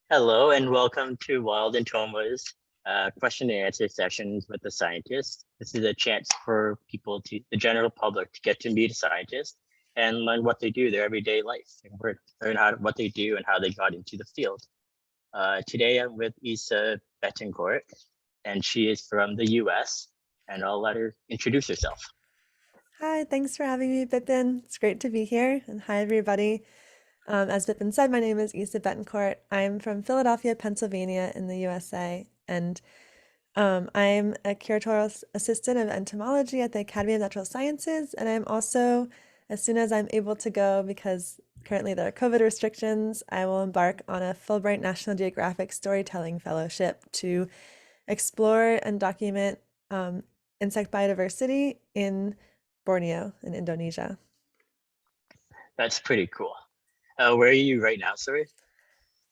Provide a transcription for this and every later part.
Hello and welcome to Wild Entoma's question and answer sessions with the scientists. This is a chance for the general public, to get to meet a scientist and learn what they do, their everyday life, and learn what they do and how they got into the field. Today I'm with Isa Betancourt, and she is from the US, and I'll let her introduce herself. Hi, thanks for having me, Bipin. It's great to be here. And hi, everybody. As Bipin said, my name is Isa Betancourt. I'm from Philadelphia, Pennsylvania, in the USA. And I'm a curatorial assistant of entomology at the Academy of Natural Sciences. And I'm also, as soon as I'm able to go, because currently there are COVID restrictions, I will embark on a Fulbright-National Geographic Storytelling Fellowship to explore and document insect biodiversity in Borneo in Indonesia. That's pretty cool. Where are you right now, sorry?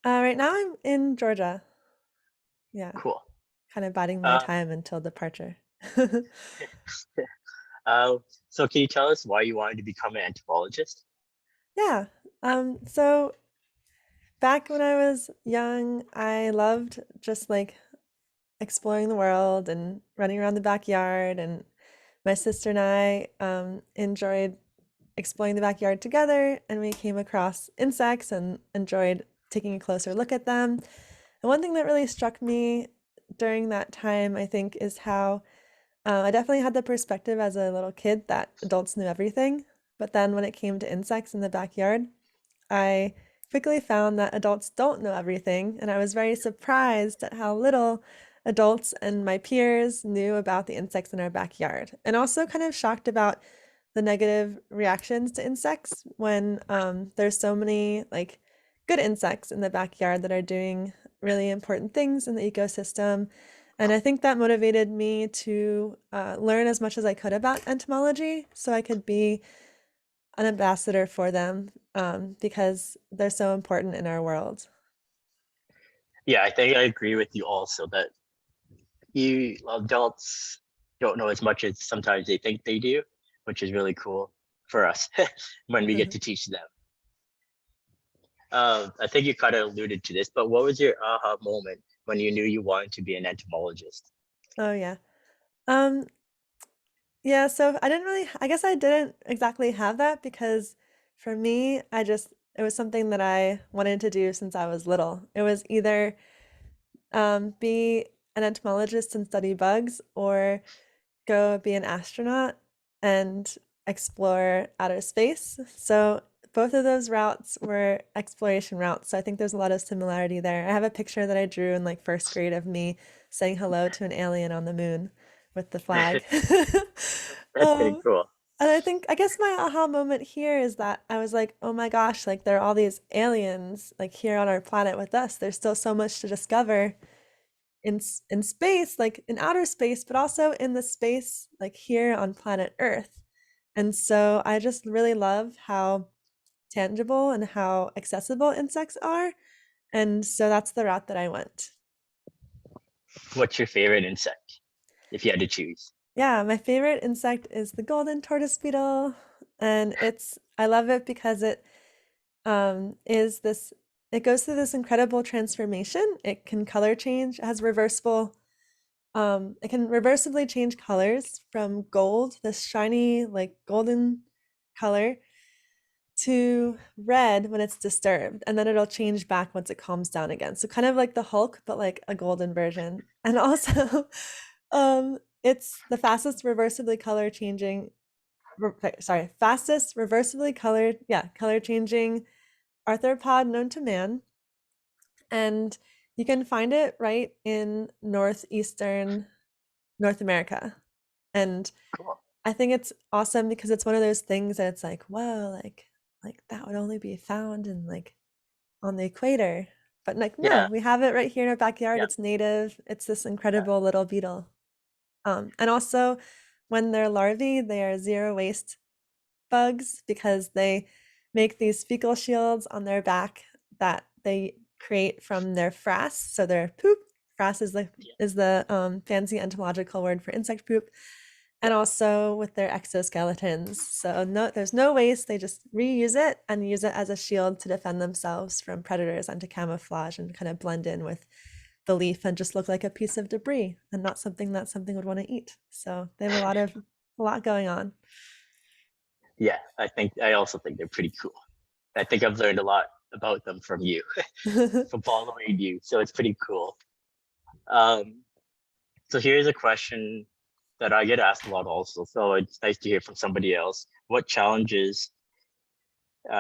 Right now I'm in Georgia. Yeah, Cool. kind of biding my Uh, time until departure. uh, so can you tell us why you wanted to become an entomologist? Yeah. So back when I was young, I loved just like exploring the world and running around the backyard. And my sister and I enjoyed exploring the backyard together, and we came across insects and enjoyed taking a closer look at them. And one thing that really struck me during that time, I think, is how I definitely had the perspective as a little kid that adults knew everything. But then when it came to insects in the backyard, I quickly found that adults don't know everything. And I was very surprised at how little adults and my peers knew about the insects in our backyard. And also kind of shocked about the negative reactions to insects when there's so many like good insects in the backyard that are doing really important things in the ecosystem. And I think that motivated me to learn as much as I could about entomology so I could be an ambassador for them because they're so important in our world. Yeah, I think I agree with you also that you adults don't know as much as sometimes they think they do, which is really cool for us when we get to teach them. I think you kind of alluded to this, but what was your aha moment when you knew you wanted to be an entomologist? Oh, yeah. Um, yeah, so I guess I didn't exactly have that because for me, it was something that I wanted to do since I was little. It was either be an entomologist and study bugs or go be an astronaut and explore outer space. So both of those routes were exploration routes. So I think there's a lot of similarity there. I have a picture that I drew in like first grade of me saying hello to an alien on the moon with the flag. That's pretty um, cool. and I guess my aha moment here is that I was like, oh my gosh, like there are all these aliens like here on our planet with us. There's still so much to discover in space, like in outer space, but also in the space like here on planet Earth. And so I just really love how tangible and how accessible insects are. And so that's the route that I went. What's your favorite insect if you had to choose? Yeah, my favorite insect is the golden tortoise beetle. And I love it because it goes through this incredible transformation. It can color change, it has reversible it can reversibly change colors from gold, this shiny, like golden color, to red when it's disturbed, and then it'll change back once it calms down again. So kind of like the Hulk, but like a golden version. And also, it's the fastest reversibly color changing, fastest reversibly colored, yeah, color changing arthropod known to man. And you can find it right in northeastern North America. And Cool. I think it's awesome because it's one of those things that it's like, whoa, like that would only be found in like on the equator. But like, no, Yeah, we have it right here in our backyard. yeah, It's native. It's this yeah. incredible little beetle. And also when they're larvae, they are zero waste bugs because they make these fecal shields on their back that they create from their frass. So their poop. Frass is the fancy entomological word for insect poop. and also with their exoskeletons. So no, there's no waste. They just reuse it and use it as a shield to defend themselves from predators and to camouflage and kind of blend in with the leaf and just look like a piece of debris and not something that something would want to eat. So they have a lot going on. Yeah, I also think they're pretty cool. I think I've learned a lot about them from you, from following you. So it's pretty cool. Um, so here's a question that I get asked a lot also. So it's nice to hear from somebody else. What challenges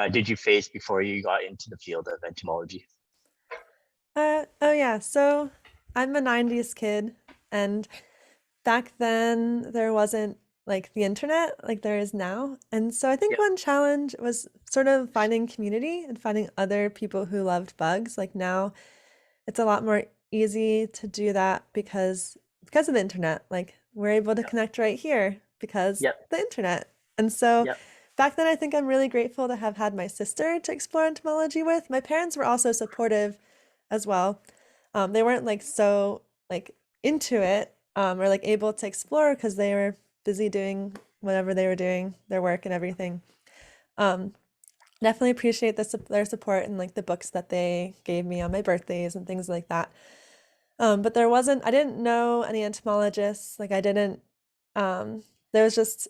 did you face before you got into the field of entomology? Oh yeah, so I'm a 90s kid, and back then there wasn't like the internet like there is now. And so I think Yeah, one challenge was sort of finding community and finding other people who loved bugs. Like now it's a lot more easy to do that because of the internet. Like we're able to yeah, connect right here because yep, the internet. And so yep, back then I think I'm really grateful to have had my sister to explore entomology with. My parents were also supportive as well. They weren't like so like into it or like able to explore because they were busy doing whatever they were doing, their work and everything. Um, Definitely appreciate their support and like the books that they gave me on my birthdays and things like that. But I didn't know any entomologists. Like I didn't, there was just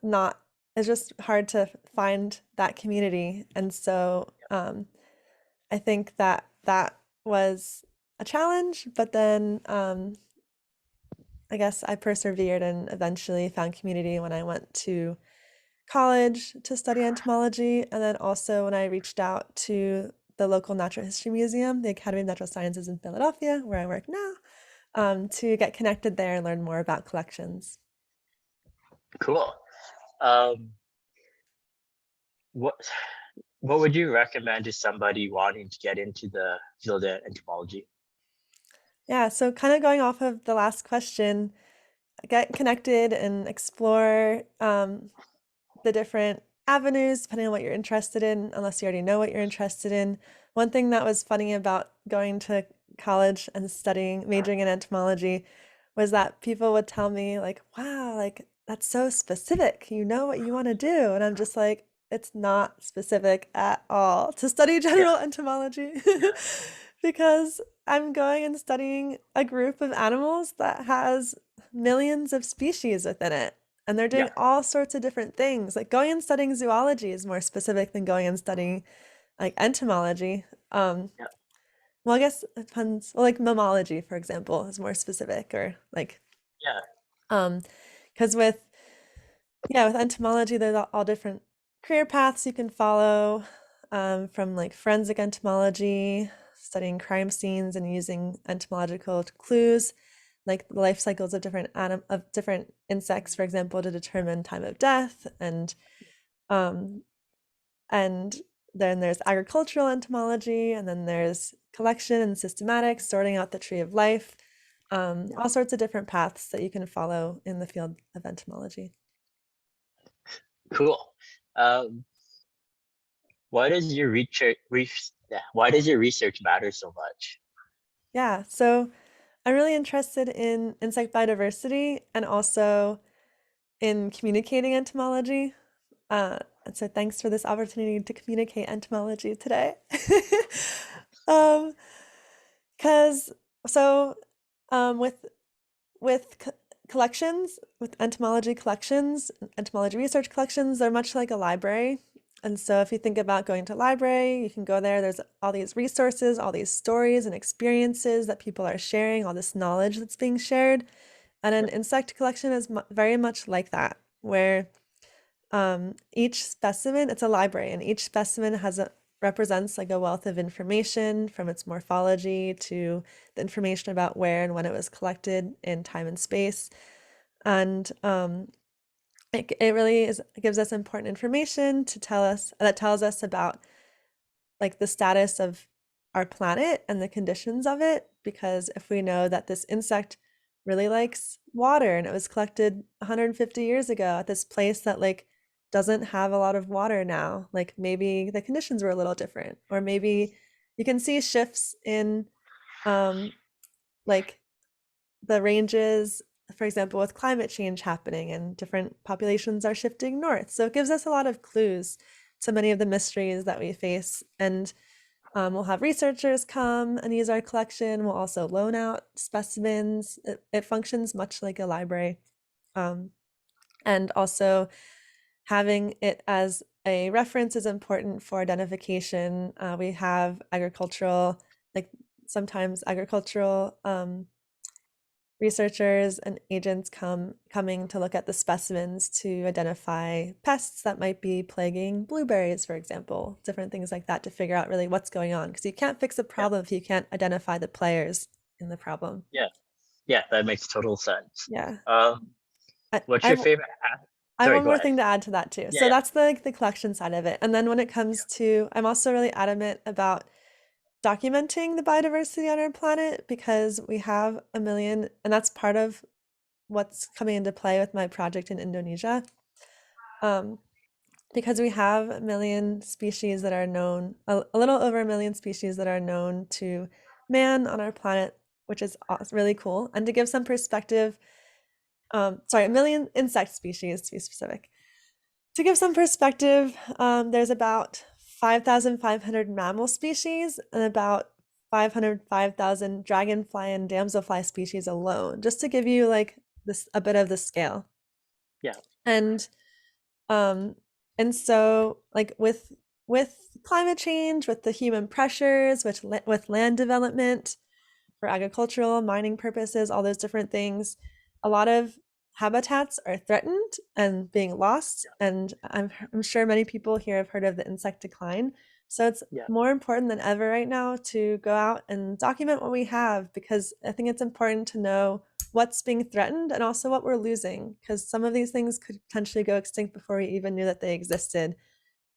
not, it's just hard to find that community. And so I think that that was a challenge, but then I guess I persevered and eventually found community when I went to college to study entomology, and then also when I reached out to the local natural history museum, the Academy of Natural Sciences in Philadelphia, where I work now, to get connected there and learn more about collections. cool. Um, what what would you recommend to somebody wanting to get into the field of entomology? Yeah, so kind of going off of the last question, get connected and explore the different avenues depending on what you're interested in, unless you already know what you're interested in. One thing that was funny about going to college and studying, majoring in entomology, was that people would tell me, like, wow, like, that's so specific. You know what you want to do. And I'm just like, it's not specific at all to study Yeah, general entomology because I'm going and studying a group of animals that has millions of species within it. And they're yeah, doing all sorts of different things. Like going and studying zoology is more specific than going and studying like entomology. yeah, Well, I guess it depends. Well, like mammalogy, for example, is more specific, or like, yeah, um, because with entomology, there's all different career paths you can follow, from like forensic entomology, studying crime scenes and using entomological clues, like the life cycles of different insects, for example, to determine time of death, um, and then there's agricultural entomology, and then there's collection and systematics, sorting out the tree of life, yeah. all sorts of different paths that you can follow in the field of entomology. Cool. Um, why does your research matter so much? Yeah, so I'm really interested in insect biodiversity and also in communicating entomology. And so thanks for this opportunity to communicate entomology today. Um, because so with with collections, with entomology research collections, they're much like a library. And so if you think about going to a library, you can go there, there's all these resources, all these stories and experiences that people are sharing, all this knowledge that's being shared. And an Yep, insect collection is very much like that, where each specimen, it's a library, and each specimen represents like a wealth of information from its morphology to the information about where and when it was collected in time and space. And it really it gives us important information that tells us about like the status of our planet and the conditions of it. Because if we know that this insect really likes water and it was collected 150 years ago at this place that like doesn't have a lot of water now, like maybe the conditions were a little different, or maybe you can see shifts in um like the ranges for example, with climate change happening and different populations are shifting north. So it gives us a lot of clues to many of the mysteries that we face. And we'll have researchers come and use our collection. We'll also loan out specimens. It functions much like a library. And also having it as a reference is important for identification. We have agricultural, like sometimes agricultural researchers and agents coming to look at the specimens to identify pests that might be plaguing blueberries, for example, different things like that to figure out really what's going on. Because you can't fix a Yeah. problem if you can't identify the players in the problem. Yeah. Yeah. That makes total sense. Yeah. What's your I've favorite? I have Sorry, one go more ahead. thing to add to that too. Yeah. So Yeah. that's the collection side of it. And then when it comes to, I'm also really adamant about documenting the biodiversity on our planet because we have a million, and that's part of what's coming into play with my project in Indonesia. Because we have a million species that are known, a little over a million species that are known to man on our planet, which is really cool. And to give some perspective, sorry, a million insect species to be specific. To give some perspective, there's about 5,500 mammal species and about 505,000 dragonfly and damselfly species alone, just to give you like this a bit of the scale. Yeah. And um, and so like with climate change, with the human pressures, with land development for agricultural, mining purposes, all those different things, a lot of habitats are threatened and being lost. And I'm sure many people here have heard of the insect decline. So it's Yeah. more important than ever right now to go out and document what we have because I think it's important to know what's being threatened and also what we're losing because some of these things could potentially go extinct before we even knew that they existed.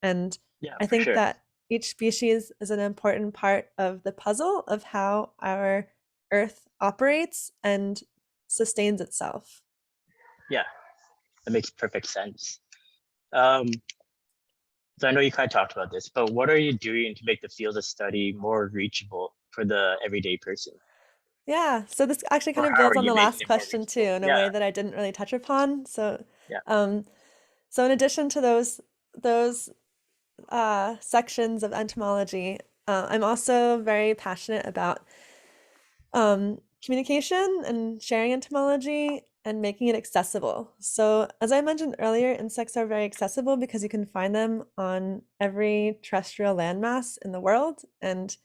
And Yeah. I For think sure. that each species is an important part of the puzzle of how our Earth operates and sustains itself. Yeah. That makes perfect sense. Um, so I know you kind of talked about this, but what are you doing to make the field of study more reachable for the everyday person? Yeah, so this actually kind Or of how builds are on you the making last it more question too, reachable? in a Yeah. way that I didn't really touch upon. So, Yeah. um, so in addition to those sections of entomology, I'm also very passionate about communication and sharing entomology and making it accessible. So, as I mentioned earlier, insects are very accessible because you can find them on every terrestrial landmass in the world. And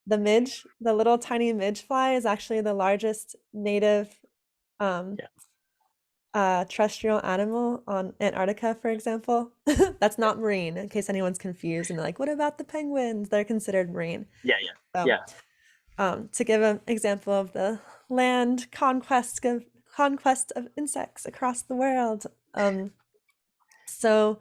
the midge, the little tiny midge fly, is actually the largest native um, Yeah. terrestrial animal on Antarctica, for example. That's not marine, in case anyone's confused and they're like, what about the penguins? They're considered marine. Yeah. Yeah. So, Yeah. to give an example of the land conquest of insects across the world. So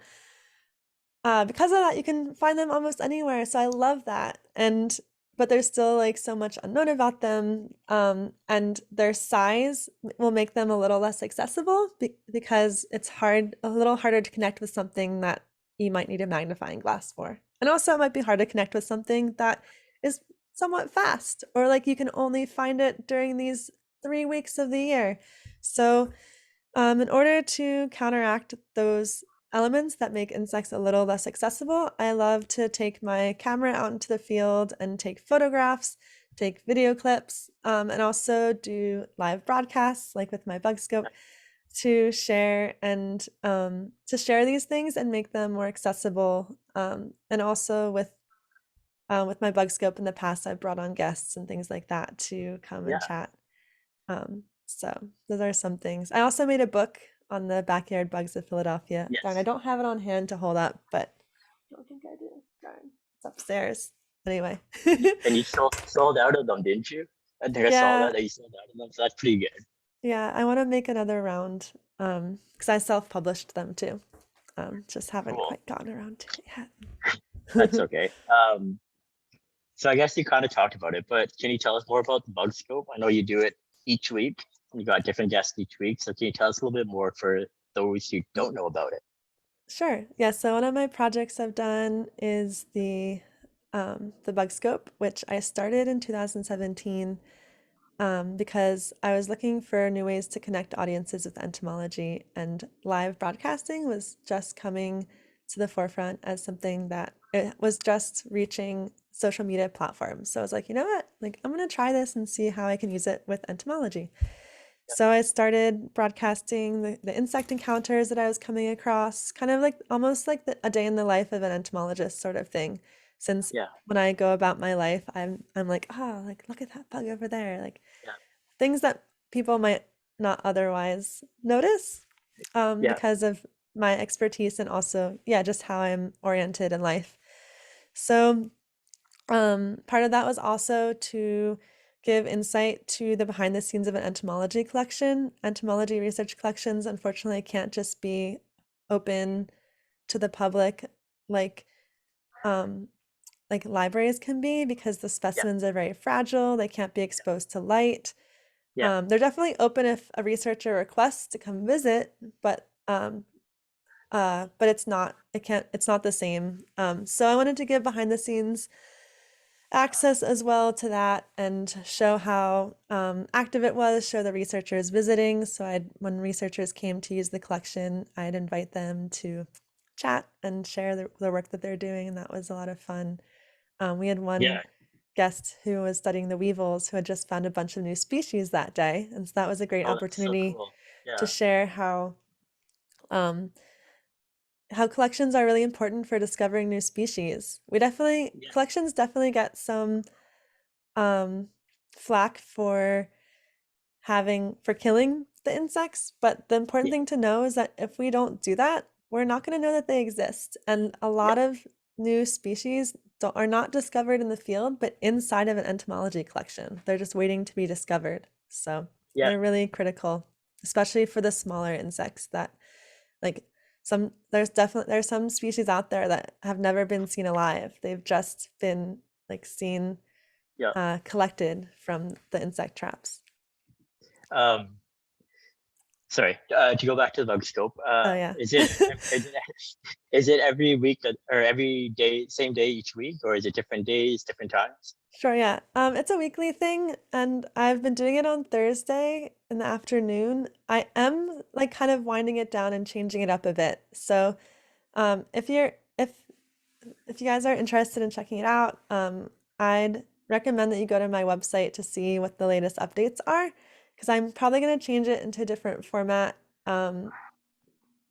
because of that, you can find them almost anywhere. So I love that. And but there's still like so much unknown about them. And their size will make them a little less accessible because it's a little harder to connect with something that you might need a magnifying glass for. And also it might be hard to connect with something that is somewhat fast or like you can only find it during these 3 weeks of the year. So in order to counteract those elements that make insects a little less accessible, I love to take my camera out into the field and take photographs, take video clips, and also do live broadcasts like with my bug scope to share and to share these things and make them more accessible. And also with my bug scope in the past, I've brought on guests and things like that to come and Yeah. chat. So those are some things. I also made a book on the backyard bugs of Philadelphia. Darn, I Yes. don't have it on hand to hold up, but I don't think I do. Darn, it's upstairs. Anyway. And you sold out of them, didn't you? I think I saw Yeah, that you sold out of them, so that's pretty good. yeah, I want to make another round because I self-published them too. Just haven't Cool. quite gotten around to it That's yet. okay. So I guess you kind of talked about it, but can you tell us more about the bug scope? I know you do it each week. You got different guests each week, so can you tell us a little bit more for those who don't know about it? Sure. Yeah, so one of my projects I've done is the bug scope, which I started in 2017 because I was looking for new ways to connect audiences with entomology, and live broadcasting was just coming to the forefront as something that it was just reaching social media platforms. So I was like, you know what? Like, I'm going to try this and see how I can use it with entomology. So I started broadcasting the insect encounters that I was coming across, kind of like almost like a day in the life of an entomologist sort of thing. Since Yeah. when I go about my life, I'm like, oh, like look at that bug over there, like Yeah. things that people might not otherwise notice, Yeah. because of my expertise and also, yeah, just how I'm oriented in life. So part of that was also to give insight to the behind the scenes of an entomology collection. Entomology research collections, unfortunately, can't just be open to the public like um, like libraries can be, because the Yeah. specimens are very fragile. They can't be exposed to light. Yeah. They're definitely open if a researcher requests to come visit, but it's not the same. So I wanted to give behind the scenes access as well to that and show how active it was, show the researchers visiting. So when researchers came to use the collection, I'd invite them to chat and share the work that they're doing, and that was a lot of fun. We had one Yeah. guest who was studying the weevils who had just found a bunch of new species that day, and so that was a great Oh, that's so opportunity cool. to Yeah. share um, how collections are really important for discovering new species. Yeah. Collections definitely get some um, flack for killing the insects, but the important Yeah. thing to know is that if we don't do that, we're not going to know that they exist. And a Yeah. lot of new species are not discovered in the field, but inside of an entomology collection. They're just waiting to be discovered. So Yeah. they're really critical, especially for the smaller insects that like there's some species out there that have never been seen alive. They've just been like seen Yeah. collected from the insect traps. Um, Sorry, to go back to the bug scope, Oh yeah. is it every week or every day, same day each week, or is it different days, different times? Sure, yeah. It's a weekly thing, and I've been doing it on Thursday in the afternoon. I am like kind of winding it down and changing it up a bit. So, if you guys are interested in checking it out, I'd recommend that you go to my website to see what the latest updates are, because I'm probably going to change it into a different format, um,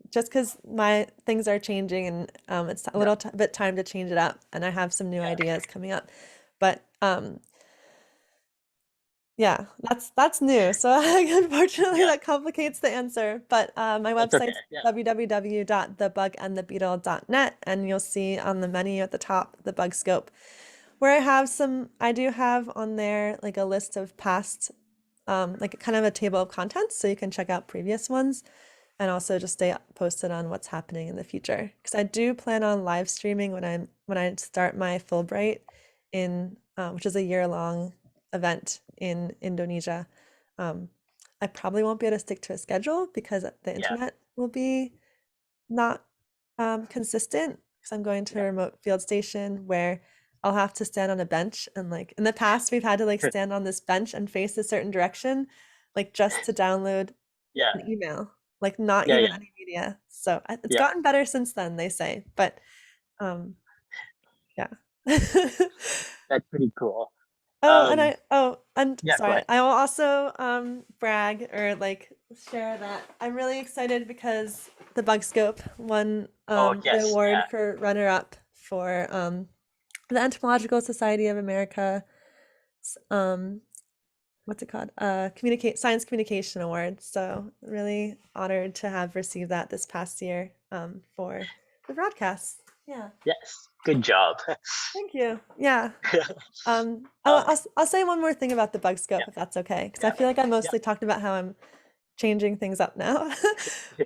just because my things are changing, and it's a Yeah. little bit time to change it up, and I have some new Yeah. ideas coming up. But yeah, that's new. So unfortunately, Yeah. that complicates the answer. But my That's okay. website's Yeah. www.thebugandthebeetle.net, and you'll see on the menu at the top the bug scope, where I do have on there like a list of past, like kind of a table of contents, so you can check out previous ones, and also just stay posted on what's happening in the future. Because I do plan on live streaming when I start my Fulbright which is a year-long event in Indonesia. Um, I probably won't be able to stick to a schedule because the Yeah. internet will be not consistent, because I'm going to Yeah. a remote field station where I'll have to stand on a bench, and like in the past we've had to like stand on this bench and face a certain direction, like just to download Yeah. an email, like not Yeah. even Yeah. any media. So it's Yeah. gotten better since then, they say, but um yeah. That's pretty cool. And Yeah. Go sorry, ahead. I will also brag or like share that I'm really excited because the Bug Scope won Oh, the yes. award Yeah. for runner-up for the Entomological Society of America, um what's it called? Communicate Science Communication Award. So really honored to have received that this past year for the broadcast. Yeah. Yes. Good job. Thank you. Yeah. Um, I'll say one more thing about the bug scope, yeah. if that's okay, because I Yeah. feel like I Yeah. mostly talked about how I'm changing things up now.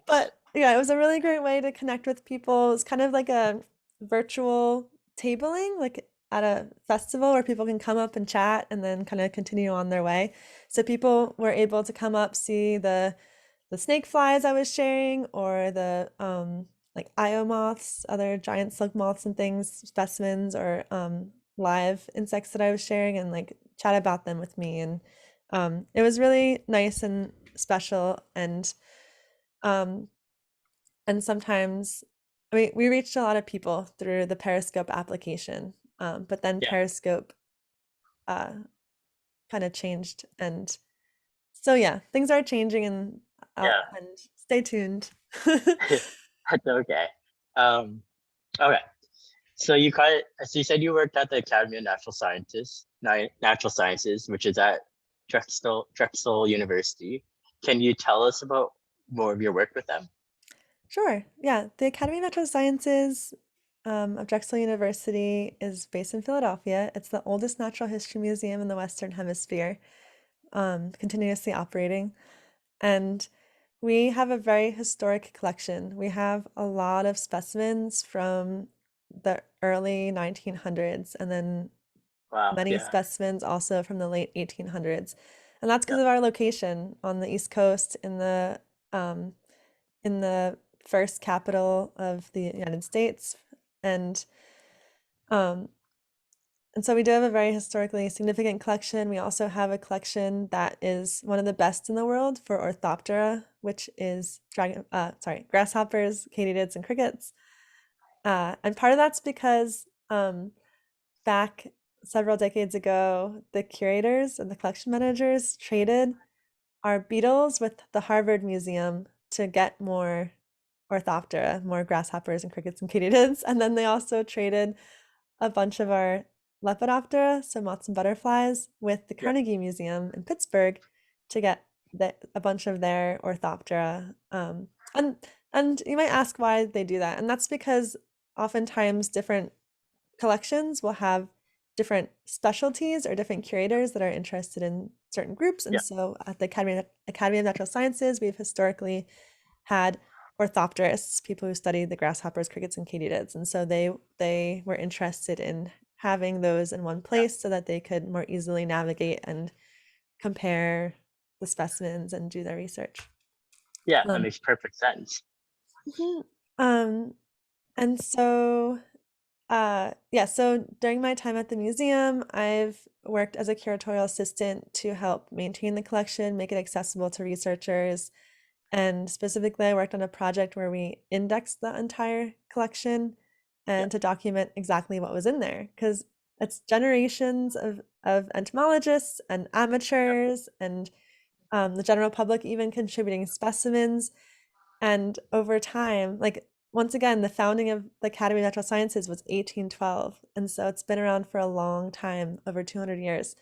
But yeah, it was a really great way to connect with people. It's kind of like a virtual tabling, like at a festival where people can come up and chat and then kind of continue on their way. So people were able to come up, see the snake flies I was sharing, or the like Io moths, other giant slug moths and things, specimens, or live insects that I was sharing, and like chat about them with me, and It was really nice and special, um, and sometimes, I mean, we reached a lot of people through the Periscope application, but then Yeah, Periscope uh, kind of changed, and so yeah, things are changing, and stay tuned. that's okay. Um, okay. So you said you worked at the Academy of Natural Sciences, which is at Drexel University. Can you tell us about more of your work with them? Sure. Yeah. The Academy of Natural Sciences of Drexel University is based in Philadelphia. It's the oldest natural history museum in the Western Hemisphere, continuously operating. And we have a very historic collection. We have a lot of specimens from the early 1900s and then Wow. many Yeah. specimens also from the late 1800s. And that's because Yep. of our location on the East Coast um, in the first capital of the United States. And um, and so we do have a very historically significant collection. We also have a collection that is one of the best in the world for Orthoptera, which is grasshoppers, katydids, and crickets. And part of that's because back several decades ago, the curators and the collection managers traded our beetles with the Harvard Museum to get more Orthoptera, more grasshoppers and crickets and katydids. And then they also traded a bunch of our Lepidoptera, so moths and butterflies, with the Yep. Carnegie Museum in Pittsburgh to get a bunch of their Orthoptera. And you might ask why they do that. And that's because oftentimes different collections will have different specialties or different curators that are interested in certain groups. And Yeah. so at the Academy of Natural Sciences, we've historically had orthopterists, people who studied the grasshoppers, crickets, and katydids. And so they were interested in having those in one Yeah. place so that they could more easily navigate and compare the specimens and do their research. Yeah. That Um, makes perfect sense. mhm. um, and so yeah, so during my time at the museum, I've worked as a curatorial assistant to help maintain the collection, make it accessible to researchers. And specifically, I worked on a project where we indexed the entire collection Yeah. and to document exactly what was in there. Because it's generations of entomologists and Yep. amateurs and the general public even contributing specimens. And over time, like once again, the founding of the Academy of Natural Sciences was 1812. And so it's been around for a long time, over 200 years.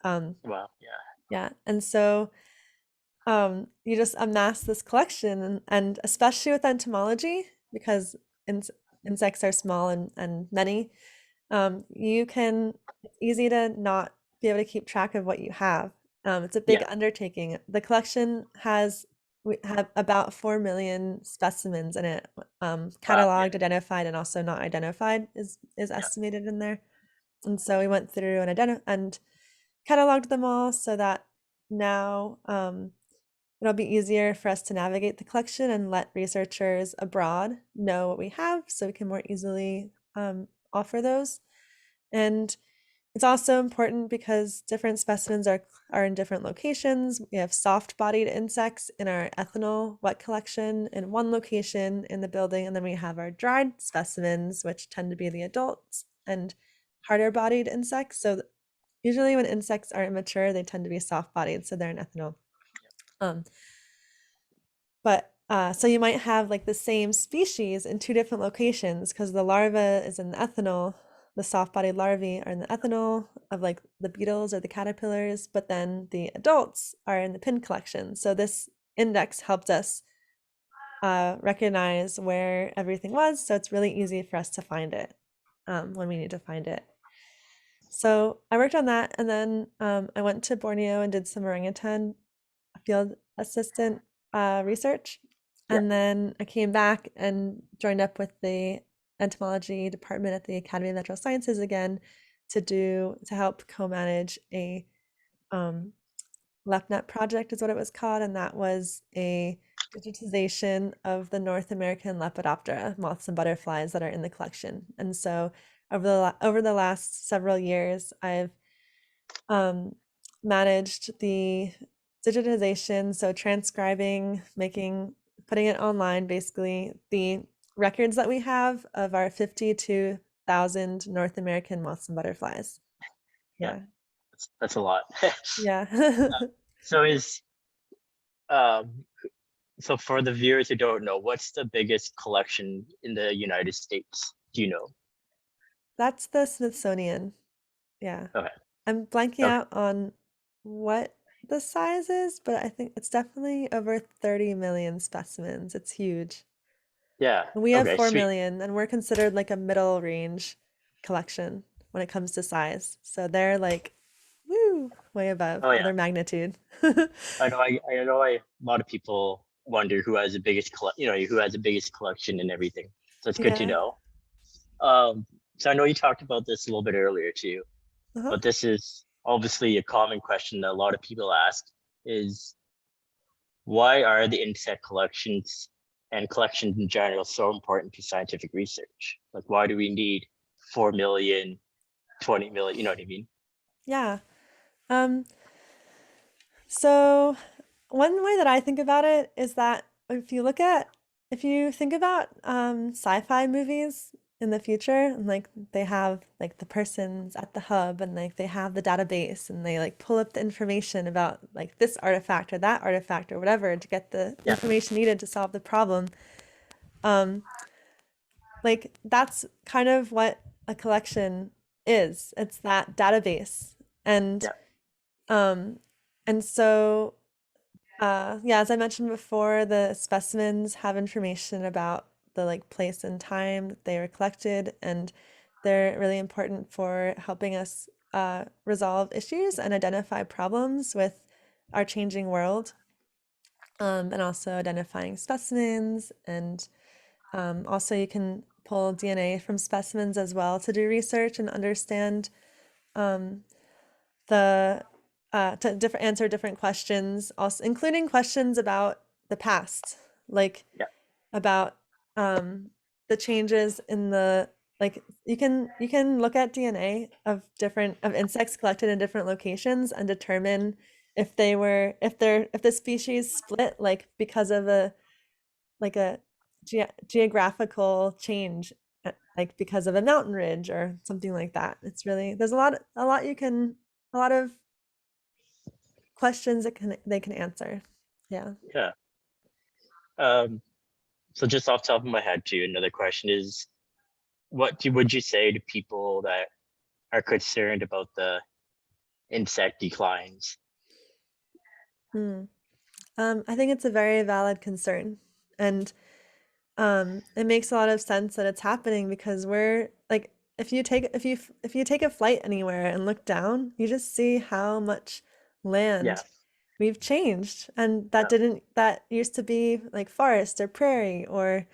Um, Wow. Yeah. yeah. And so you just amass this collection, and especially with entomology, because in, insects are small and many, you can, it's easy to not be able to keep track of what you have. It's a big Yeah. undertaking. The collection has, we have about 4 million specimens in it, Wow. Yeah. cataloged, identified, and also not identified is Yeah. estimated in there. And so we went through and cataloged them all so that now it'll be easier for us to navigate the collection and let researchers abroad know what we have so we can more easily offer those. And it's also important because different specimens are in different locations. We have soft-bodied insects in our ethanol wet collection in one location in the building, and then we have our dried specimens, which tend to be the adults, and harder-bodied insects. So usually when insects are immature, they tend to be soft-bodied, so they're in ethanol. Um, but so you might have like the same species in two different locations because the larva is in the ethanol, the soft-bodied larvae are in the ethanol of like the beetles or the caterpillars, but then the adults are in the pin collection. So this index helped us recognize where everything was, so it's really easy for us to find it when we need to find it. So I worked on that, and then I went to Borneo and did some orangutan field assistant research. Yeah. And then I came back and joined up with the entomology department at the Academy of Natural Sciences again to help co-manage a um, LEPNet project is what it was called, and that was a digitization of the North American Lepidoptera, moths and butterflies that are in the collection. And so over the last several years, I've um, managed the digitization, so transcribing, putting it online, basically the records that we have of our 52,000 North American moths and butterflies. Yeah, Yeah. that's a lot. Yeah. So is um so for the viewers who don't know, what's the biggest collection in the United States? Do you know? That's the Smithsonian. Yeah. Okay. I'm blanking Okay. out on what the size is, but I think it's definitely over 30 million specimens. It's huge. Yeah. And we have Okay. 4 Sweet. million, and we're considered like a middle range collection when it comes to size. So they're like, woo, way above Oh yeah. other magnitude. I know. A lot of people wonder who has the biggest who has the biggest collection and everything. So it's good to Yeah. know. So I know you talked about this a little bit earlier too, Uh-huh. but this is obviously a common question that a lot of people ask: is why are the insect collections and collections in general so important to scientific research? Like, why do we need 4 million, 20 million? You know what I mean? Yeah. Um, so one way that I think about it is that if you think about sci-fi movies in the future, and like they have like the persons at the hub and like they have the database and they like pull up the information about like this artifact or whatever to get the Yeah, information needed to solve the problem. Um, like that's kind of what a collection is. It's that database. And yeah, um, and so yeah, as I mentioned before, the specimens have information about the like place and time that they were collected, and they're really important for helping us resolve issues and identify problems with our changing world, and also identifying specimens. And also, you can pull DNA from specimens as well to do research and understand um, the to different answer different questions, also including questions about the past, like yeah, about the changes in the like you can look at DNA of different of insects collected in different locations and determine if they were if the species split like because of a like a geographical change like because of a mountain ridge or something like that. It's really there's a lot you can a lot of questions that can they can answer. Yeah. yeah. Um, so just off the top of my head too, another question is, would you say to people that are concerned about the insect declines? Hmm. I think it's a very valid concern, and it makes a lot of sense that it's happening because we're like, if you take a flight anywhere and look down, you just see how much Yeah, land we've changed, and yeah, that used to be like forest or prairie or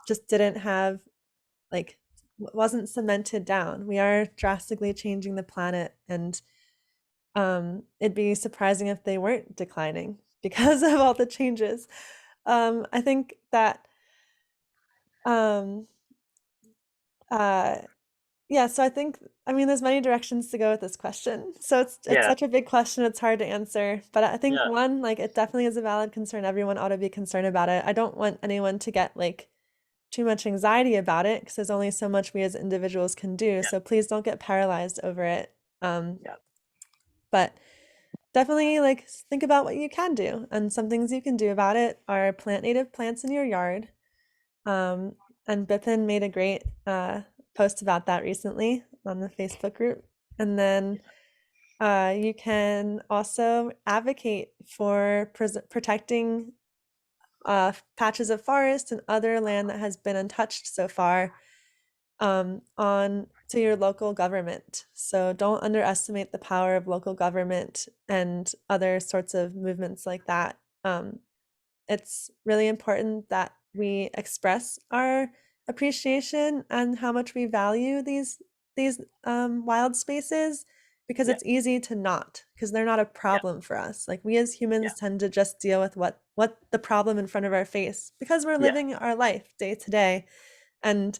just didn't have like wasn't cemented down. We are drastically changing the planet, and it'd be surprising if they weren't declining because of all the changes. I think that um, uh, yeah, so I think I mean there's many directions to go with this question. So it's yeah, such a big question, it's hard to answer. But I think yeah, one, like it definitely is a valid concern. Everyone ought to be concerned about it. I don't want anyone to get like too much anxiety about it because there's only so much we as individuals can do. yeah, So please don't get paralyzed over it. yeah, But definitely like think about what you can do. And some things you can do about it are plant native plants in your yard. Um, and Bipin made a great post about that recently on the Facebook group. And then you can also advocate for protecting patches of forest and other land that has been untouched so far on to your local government. So don't underestimate the power of local government and other sorts of movements like that. It's really important that we express our appreciation and how much we value these wild spaces because yeah, it's easy to not because they're not a yeah, problem for us. Like we as yeah, humans tend to just deal with what the problem in front of our face because we're yeah, living our life day to day, and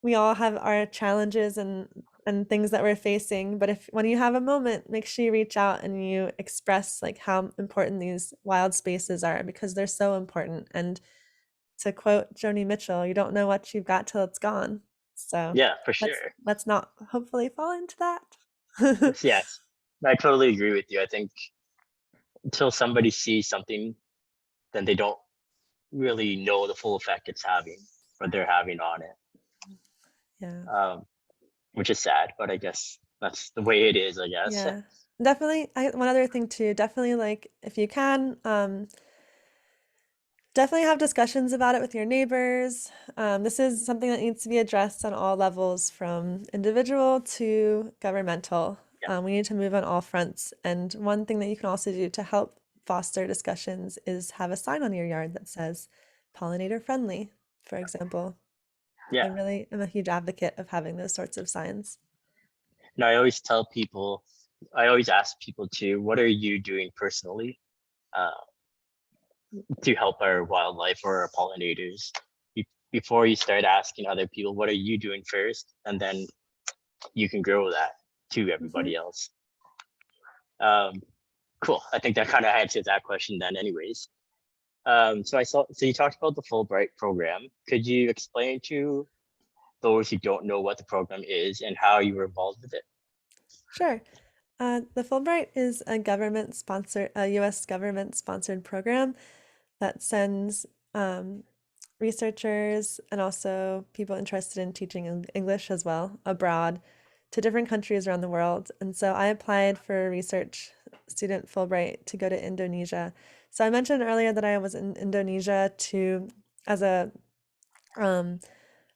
we all have our challenges and and things that we're facing. But if when you have a moment, make sure you reach out and you express like how important these wild spaces are, because they're so important. And to quote Joni Mitchell, you don't know what you've got till it's gone. So Yeah, for let's sure. let's not hopefully fall into that. Yes, I totally agree with you. I think until somebody sees something, then they don't really know the full effect it's having or they're having on it, Yeah. which is sad, but I guess that's the way it is, I guess. Yeah. Definitely. One other thing too, definitely like if you can, definitely have discussions about it with your neighbors. This is something that needs to be addressed on all levels, from individual to governmental. Yeah, We need to move on all fronts. And one thing that you can also do to help foster discussions is have a sign on your yard that says pollinator friendly, for example. I yeah. really am a huge advocate of having those sorts of signs. And I always tell people, I always ask people too, what are you doing personally uh, to help our wildlife or our pollinators? Before you start asking other people, what are you doing first? And then you can grow that to Mhm. everybody else. Um, cool. I think that kind of answers that question then anyways. So you talked about the Fulbright program. Could you explain to those who don't know what the program is and how you were involved with it? Sure. The Fulbright is a U.S. government-sponsored program that sends researchers and also people interested in teaching English as well abroad to different countries around the world. And so I applied for a research student Fulbright to go to Indonesia. So I mentioned earlier that I was in Indonesia to as a um,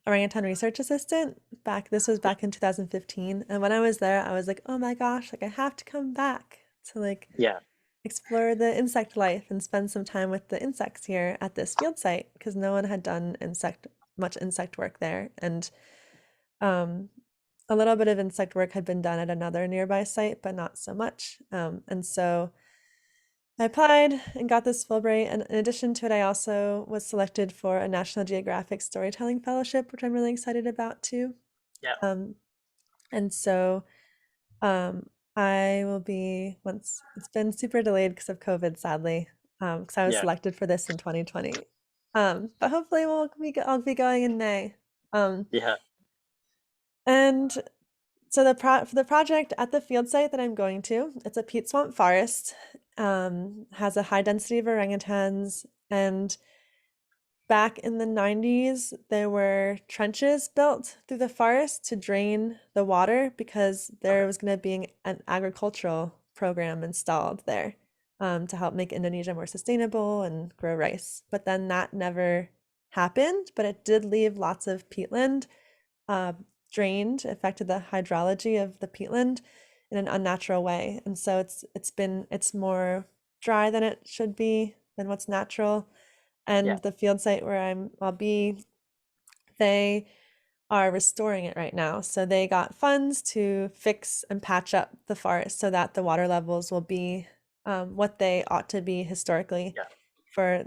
orangutan research assistant this was Yeah, back in 2015. And when I was there, I was like, oh my gosh, like I have to come back to like yeah, explore the insect life and spend some time with the insects here at this field site, because no one had done much insect work there. And um, a little bit of insect work had been done at another nearby site, but not so much. And so I applied and got this Fulbright. And in addition to it, I also was selected for a National Geographic Storytelling Fellowship, which I'm really excited about too. yeah, Um, and so um, I will be, once it's been super delayed because of COVID, sadly, because I was yeah, selected for this in 2020. But hopefully I'll be going in May. Um, yeah, and so for the project at the field site that I'm going to, it's a peat swamp forest, has a high density of orangutans, and back in the 90s, there were trenches built through the forest to drain the water because okay, there was going to be an agricultural program installed there, to help make Indonesia more sustainable and grow rice. But then that never happened, but it did leave lots of peatland uh, drained, affected the hydrology of the peatland in an unnatural way. And so it's more dry than it should be, than what's natural. yeah, And the field site where I'll be, they are restoring it right now. So they got funds to fix and patch up the forest so that the water levels will be what they ought to be historically yeah. for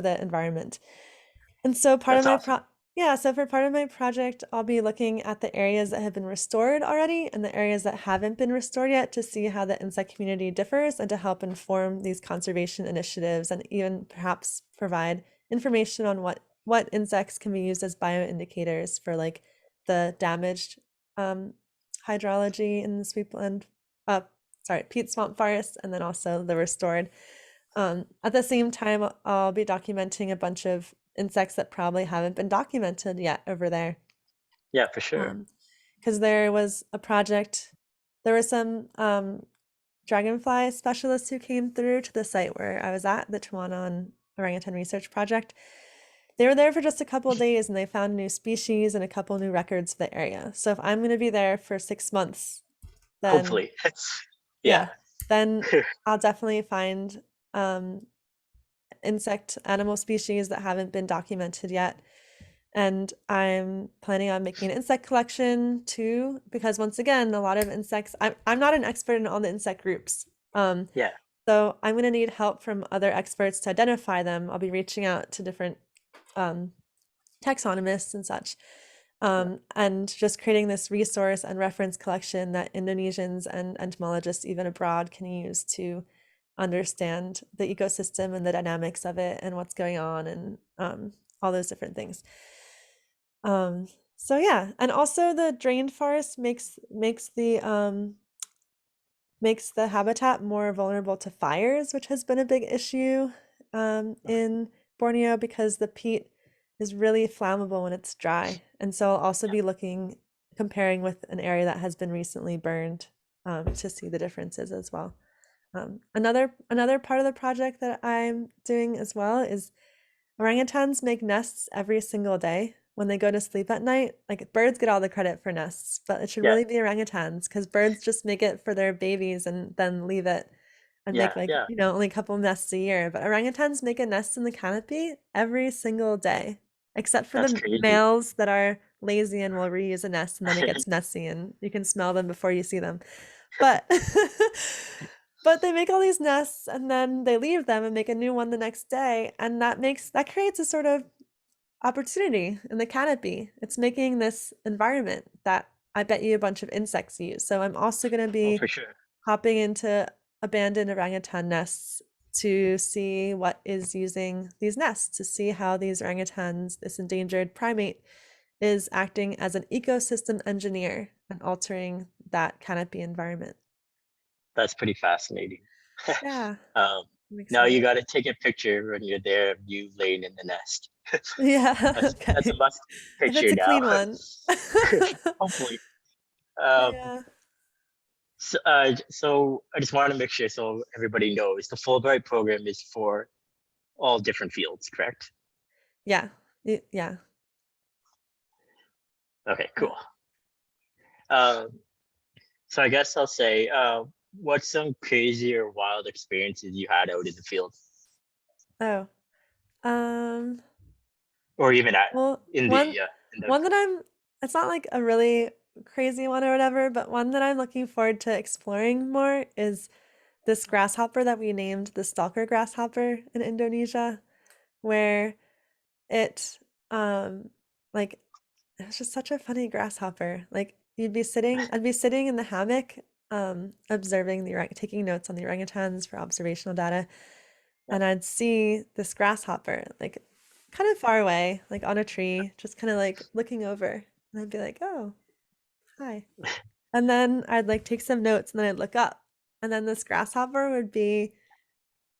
the environment. And so That's awesome. yeah, so for part of my project, I'll be looking at the areas that have been restored already and the areas that haven't been restored yet to see how the insect community differs and to help inform these conservation initiatives, and even perhaps provide information on what insects can be used as bioindicators for like the damaged um, hydrology in the sweetland, uh, peat swamp forest, and then also the restored. At the same time, I'll be documenting a bunch of insects that probably haven't been documented yet over there. Yeah, for sure. Because there was a project, there were some dragonfly specialists who came through to the site where I was at, the Tawanan Orangutan Research Project. They were there for just a couple of days and they found a new species and a couple new records for the area. So if I'm going to be there for 6 months, then Hopefully. Yeah, yeah, then I'll definitely find um, animal species that haven't been documented yet. And I'm planning on making an insect collection too, because once again, a lot of insects, I'm not an expert in all the insect groups. yeah, So I'm going to need help from other experts to identify them. I'll be reaching out to different um, taxonomists and such. and just creating this resource and reference collection that Indonesians and entomologists even abroad can use to understand the ecosystem and the dynamics of it and what's going on and all those different things. So yeah, and also the drained forest makes the habitat more vulnerable to fires, which has been a big issue in Borneo because the peat is really flammable when it's dry. And so I'll also be comparing with an area that has been recently burned to see the differences as well. Another part of the project that I'm doing as well is orangutans make nests every single day when they go to sleep at night. Like birds get all the credit for nests, but it should Yeah. really be orangutans because birds just make it for their babies and then leave it and make only a couple nests a year. But orangutans make a nest in the canopy every single day, except for That's the crazy. males that are lazy and will reuse a nest and then it gets messy and you can smell them before you see them. But but they make all these nests and then they leave them and make a new one the next day, and that creates a sort of opportunity in the canopy. It's making this environment that I bet you a bunch of insects use. So I'm also going to Oh, be for sure. hopping into abandoned orangutan nests to see what is using these nests, to see how these orangutans, this endangered primate, is acting as an ecosystem engineer and altering that canopy environment. That's pretty fascinating. Yeah, um, I'm Now you excited. got to take a picture when you're there of you laying in the nest. Yeah, That's a okay. must If it's picture a now. clean one. Hopefully. Um, Yeah. so I just want to make sure so everybody knows the Fulbright program is for all different fields, correct? Yeah. Yeah. Okay, Yeah. cool. Um, so I guess I'll say, what's some crazy or wild experiences you had out in the field, Oh. Um, or even at well, in the one in the one that it's not like a really crazy one or whatever, but one that I'm looking forward to exploring more is this grasshopper that we named the stalker grasshopper in Indonesia, where it like it's just such a funny grasshopper. Like I'd be sitting in the hammock, observing taking notes on the orangutans for observational data, yeah, and I'd see this grasshopper like kind of far away, like on a tree, just kind of like looking over, and I'd be like, "Oh, hi." And then I'd like take some notes, and then I'd look up, and then this grasshopper would be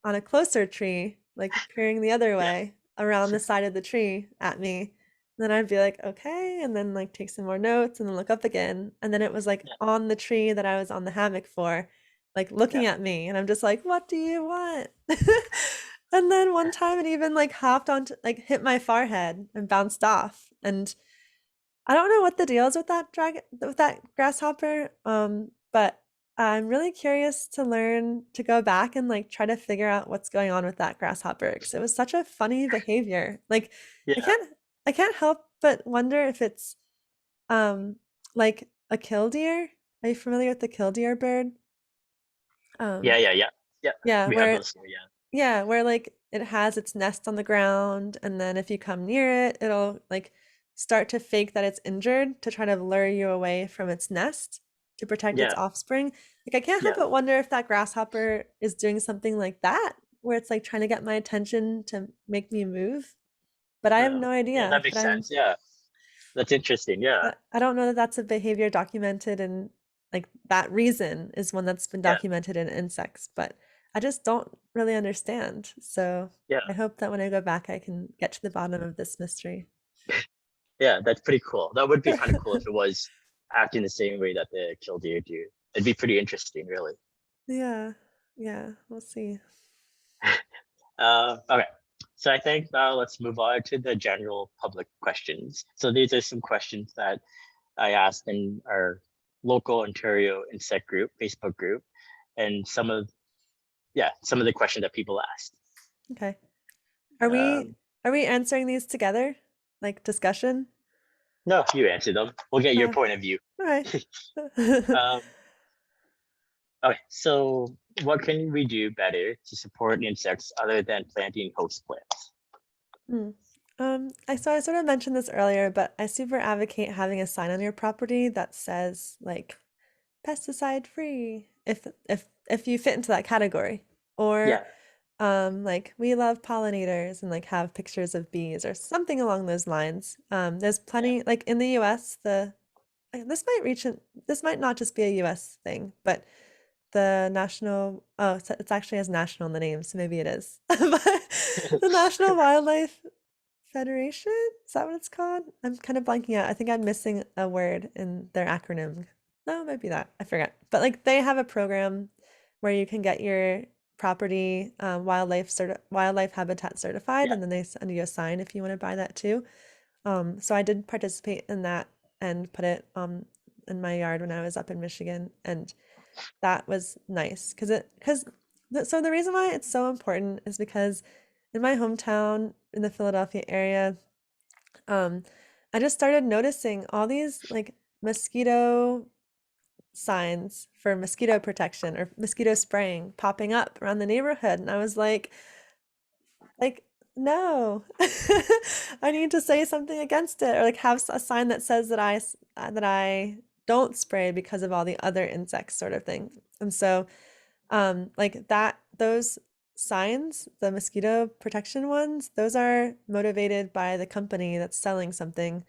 on a closer tree, like peering the other yeah, way around the side of the tree at me. Then I'd be like, okay, and then like take some more notes and then look up again. And then it was like yeah, on the tree that I was on the hammock for, like yeah. looking at me. And I'm just like, what do you want? And then one time it even like hopped onto like hit my forehead and bounced off. And I don't know what the deal is with that grasshopper. But I'm really curious to learn to go back and like try to figure out what's going on with that grasshopper because it was such a funny behavior. Like I Yeah, can't I can't help but wonder if it's um like a killdeer. Are you familiar with the killdeer bird? yeah, Um yeah, yeah, yeah. yeah, We have where those. So yeah, yeah, where like it has its nest on the ground, and then if you come near it, it'll like start to fake that it's injured to try to lure you away from its nest to protect its yeah, offspring. Like I can't help yeah. but wonder if that grasshopper is doing something like that, where it's like trying to get my attention to make me move. But I have no Yeah, idea. that makes sense. Yeah, that's interesting. Yeah, I don't know that that's a behavior documented in like that reason is one that's been yeah, documented in insects, but I just don't really understand. So yeah, I hope that when I go back, I can get to the bottom of this mystery. yeah. That's pretty cool. That would be kind of cool if it was acting the same way that the killdeer do. It'd be pretty interesting, really. Yeah, yeah, we'll see. Okay. So I think let's move on to the general public questions. So these are some questions that I asked in our local Ontario insect group, Facebook group, and some of the questions that people asked. Okay. Are we Um, are we answering these together? Like discussion? no, you answer them. We'll get your Uh, point of view. all right. Um, okay, so what can we do better to support insects other than planting host plants? Hmm. I sort of mentioned this earlier, but I super advocate having a sign on your property that says like pesticide free if you fit into that category. Or Yeah, like we love pollinators and like have pictures of bees or something along those lines. There's yeah, plenty like in the US, this might this might not just be a US thing, but the national oh it's actually has national in the name, so maybe it is. But the National Wildlife Federation? Is that what it's called? I'm kind of blanking out. I think I'm missing a word in their acronym. No, it might be that. I forget. But like they have a program where you can get your property wildlife habitat certified, yeah, and then they send you a sign if you want to buy that too. So I did participate in that and put it in my yard when I was up in Michigan, and that was nice so the reason why it's so important is because in my hometown in the Philadelphia area, um, I just started noticing all these like mosquito signs for mosquito protection or mosquito spraying popping up around the neighborhood, and I was like, no, I need to say something against it or like have a sign that says that that I don't spray because of all the other insects sort of thing. And so like those signs, the mosquito protection ones, those are motivated by the company that's selling something.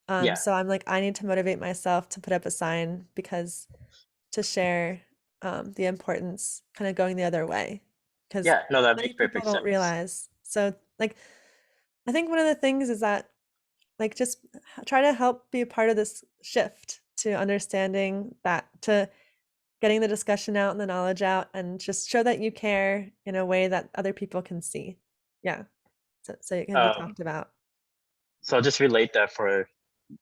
yeah, So I'm like, I need to motivate myself to put up a sign because to share the importance kind of going the other way because yeah. No, that many makes people perfect don't sense. realize. So like I think one of the things is that like just try to help be a part of this shift to understanding that to getting the discussion out and the knowledge out and just show that you care in a way that other people can see. Yeah. So it can be Um, talked about. so I'll just relate that for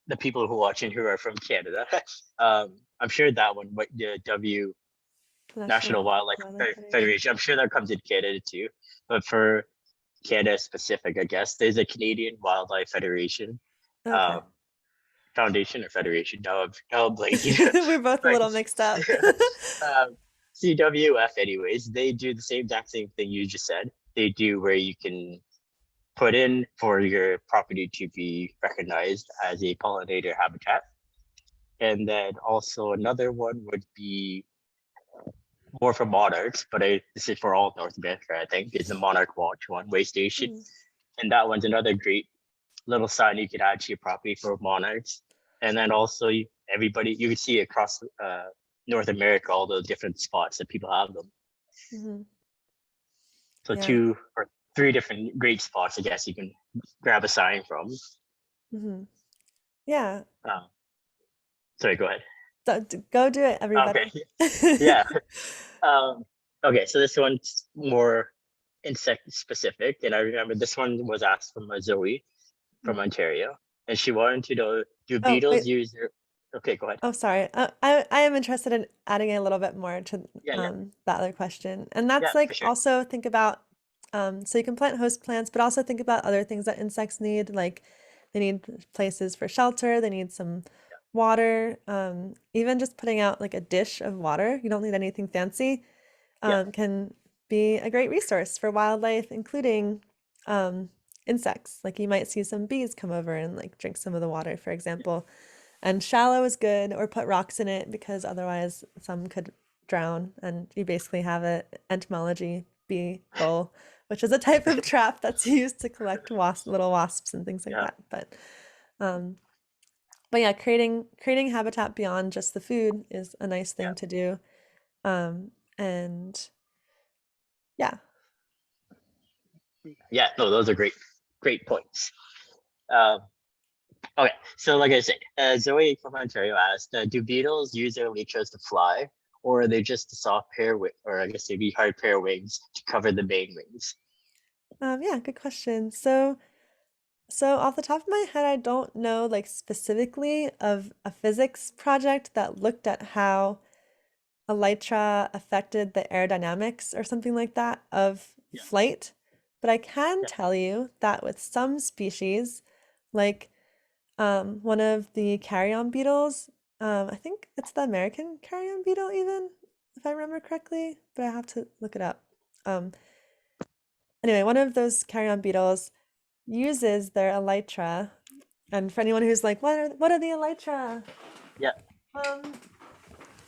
the people who are watching who are from Canada. I'm sure that one, what the National National Wildlife Wildlife Federation. Federation, I'm sure that comes in Canada too. But for Canada specific, I guess there's a Canadian Wildlife Federation, Okay. um, foundation or federation. Now I'm blanking. We're both a But little mixed up. CWF, anyways, they do the same exact same thing you just said. They do where you can put in for your property to be recognized as a pollinator habitat. And then also another one would be more for monarchs, but this is for all North America, I think, is the Monarch Watch one way station. Mm, And that one's another great little sign you could add to your property for monarchs. And then also everybody, you can see across North America, all the different spots that people have them. mhm. So Yeah. two or three different great spots, I guess you can grab a sign from. Mhm. Yeah. Um, sorry, go ahead. Go do it, Okay, everybody. yeah. Um, okay, so this one's more insect specific, and I remember this one was asked from Zoe from Mhm. Ontario, and she wanted to know, do Oh, beetles wait. use their? Okay, go ahead. Oh, sorry. I am interested in adding a little bit more to Yeah, yeah, that other question. And yeah, that's for like sure. also think about so you can plant host plants, but also think about other things that insects need, like they need places for shelter, they need some water, even just putting out like a dish of water, you don't need anything fancy, Yeah, can be a great resource for wildlife, including insects. Like you might see some bees come over and like drink some of the water, for example. And shallow is good, or put rocks in it because otherwise some could drown. And you basically have a entomology bee bowl, which is a type of trap that's used to collect little wasps and things like yeah, that. Um, but yeah, creating habitat beyond just the food is a nice yeah, thing to do. And yeah. yeah. No, those are great points. Um, okay, so like I said, Zoe from Ontario asked, do beetles use their elytras to fly, or are they just a soft or I guess they'd be hard pair of wings to cover the main wings? Yeah, good question. So off the top of my head, I don't know like specifically of a physics project that looked at how elytra affected the aerodynamics or something like that of Yeah, flight. But I can yeah, tell you that with some species, like one of the carrion beetles, I think it's the American carrion beetle, even if I remember correctly, but I have to look it up. Um, anyway, one of those carrion beetles, uses their elytra. And for anyone who's like, what are the elytra? Yeah. Um,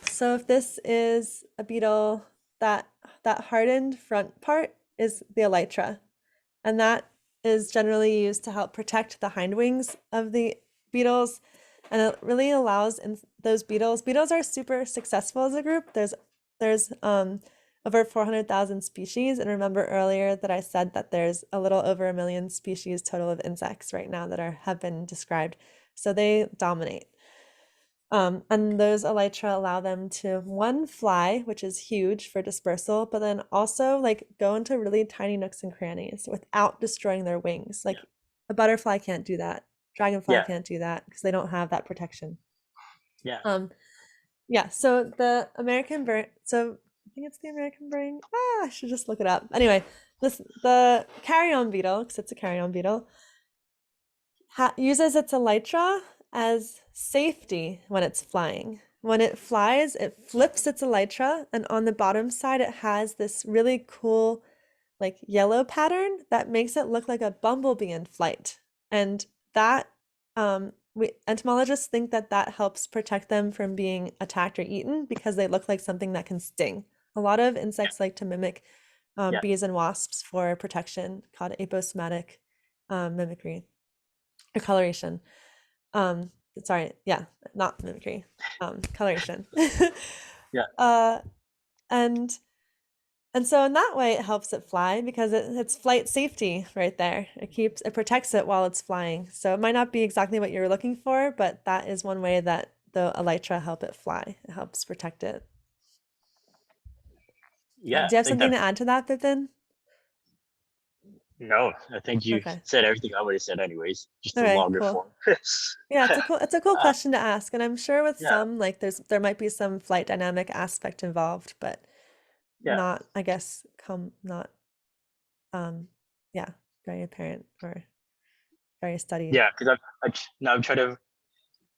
so if this is a beetle, that hardened front part is the elytra, and that is generally used to help protect the hind wings of the beetles, and it really allows in those beetles. Beetles are super successful as a group. There's over 400,000 species, and remember earlier that I said that there's a little over 1 million species total of insects right now that have been described. So they dominate. And those elytra allow them to one, fly, which is huge for dispersal, but then also like go into really tiny nooks and crannies without destroying their wings. Like a butterfly can't do that. Dragonfly Yeah. can't do that because they don't have that protection. Yeah. Yeah, so the American bird, so I think it's the American brain. I should just look it up. Anyway, the carrion beetle, because it's a carrion beetle, uses its elytra as safety when it's flying. When it flies, it flips its elytra, and on the bottom side, it has this really cool, like yellow pattern that makes it look like a bumblebee in flight. And that, entomologists think that that helps protect them from being attacked or eaten because they look like something that can sting. A lot of insects like to mimic Yeah. bees and wasps for protection, called aposematic mimicry or coloration. Sorry, yeah, not mimicry, coloration. Yeah. uh, and so in that way, it helps it fly because it's flight safety right there. It protects it while it's flying. So it might not be exactly what you're looking for, but that is one way that the elytra help it fly. It helps protect it. Yeah. Do you I have think something that. to add to that, Pippin? No, I think you Okay. said everything I would have said anyways, just in Okay, longer cool. form. Yeah, it's a cool uh, question to ask, and I'm sure with yeah. some like there might be some flight dynamic aspect involved, but Yeah. not, I guess, not um yeah, very apparent or very studied. Yeah. Because now I'm trying to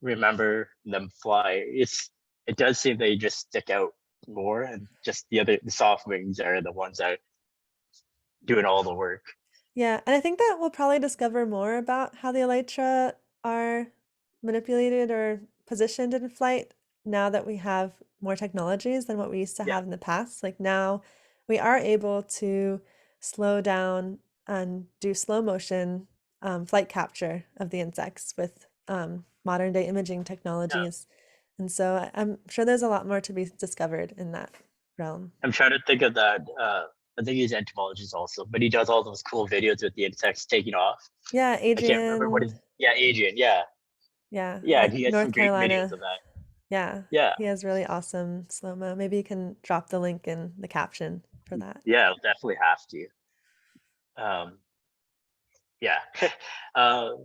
remember them fly. It does seem they just stick out more, and just the soft wings are the ones that are doing all the work. Yeah, and I think that we'll probably discover more about how the elytra are manipulated or positioned in flight now that we have more technologies than what we used to Yeah. have in the past. Like now we are able to slow down and do slow motion flight capture of the insects with modern day imaging Yeah. technologies. And so I'm sure there's a lot more to be discovered in that realm. I'm trying to think of that. I think he's entomologist also, but he does all those cool videos with the insects taking off. Yeah, I can't remember what his. Adrian. Yeah, Adrian. Yeah, Yeah, yeah, and he has some North great videos Carolina. of that. Yeah, Yeah, he has really awesome slow-mo. Maybe you can drop the link in the caption for that. yeah, I'll definitely have to. Um, yeah. uh,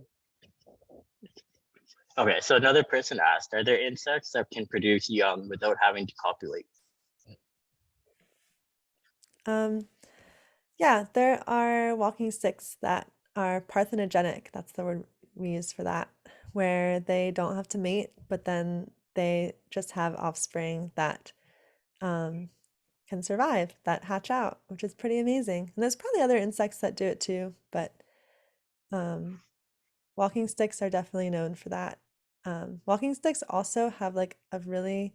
okay, so another person asked, are there insects that can produce young without having to copulate? Um, yeah, there are walking sticks that are parthenogenic. That's the word we use for that, where they don't have to mate, but then they just have offspring that um, can survive, that hatch out, which is pretty amazing. And there's probably other insects that do it too, but um, walking sticks are definitely known for that. Walking sticks also have like a really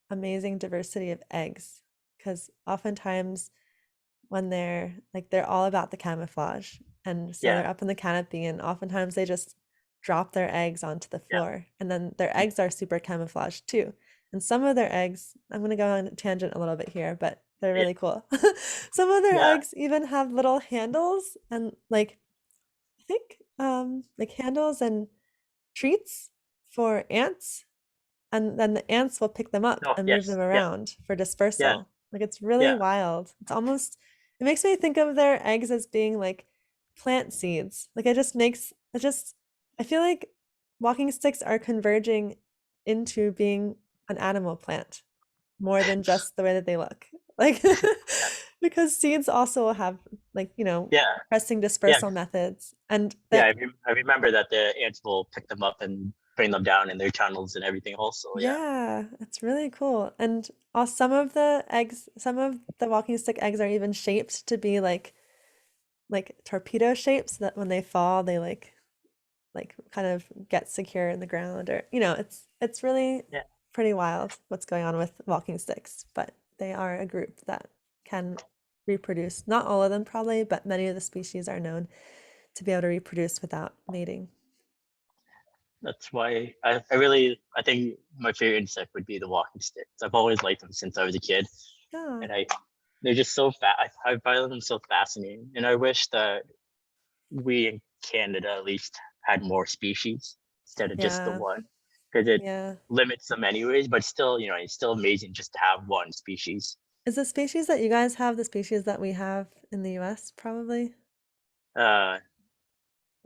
amazing diversity of eggs because oftentimes when they're all about the camouflage, and so Yeah, they're up in the canopy and oftentimes they just drop their eggs onto the yeah, floor, and then their eggs are super camouflaged too. And some of their eggs, I'm going to go on a tangent a little bit here, but they're yeah, really cool. Some of their yeah. eggs even have little handles and like I think like handles and treats for ants, and then the ants will pick them up Oh, and move yes, them yeah, around for yeah, dispersal. Like it's really yeah, wild. It's almost, it makes me think of their eggs as being like plant seeds. Like I feel like walking sticks are converging into being an animal plant more than just the way that they look. Like because seeds also have like, yeah, interesting yeah, dispersal methods, and yeah. that I remember that the ants will pick them up and bring them down in their tunnels and everything. Also, yeah, yeah, it's really cool. And some of the walking stick eggs are even shaped to be like like torpedo shapes so that when they fall, they like kind of get secure in the ground, or it's really Yeah, pretty wild what's going on with walking sticks, but they are a group that can reproduce. Not all of them probably, but many of the species are known to be able to reproduce without mating. that's why I think my favorite insect would be the walking sticks. I've always liked them since I was a kid, Yeah, and they're just so I find them so fascinating, and I wish that we in Canada at least had more species instead of just the yeah, one, because it yeah. limits them anyways. But still, it's still amazing just to have one species. Is the species that you guys have the species that we have in the US probably? Uh,